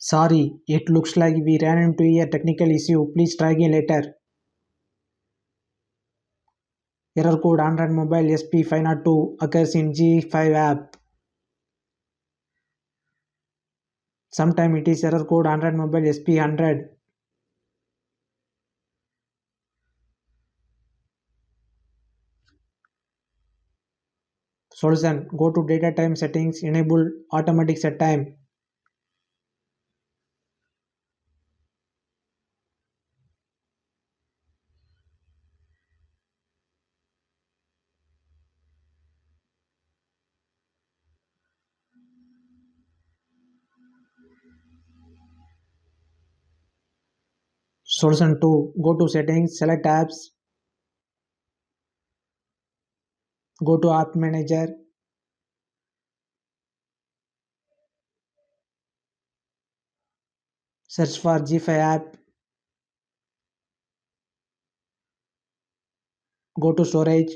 Sorry, it looks like we ran into a technical issue. Please try again later. Error code Android mobile SP-502 occurs in ZEE5 app. Sometimes it is error code Android mobile SP-100. Solution: go to data time settings, enable automatic set time. Solution 2, go to settings, select apps, go to app manager, search for ZEE5 app, go to storage,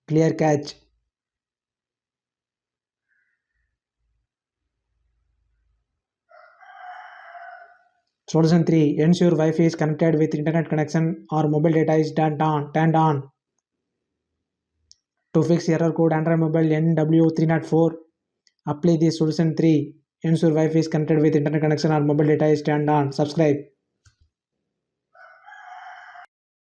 clear cache. Solution 3, ensure Wi-Fi is connected with internet connection or mobile data is turned on. To fix error code Android mobile NW-304, apply the solution 3, ensure Wi-Fi is connected with internet connection or mobile data is turned on. Subscribe.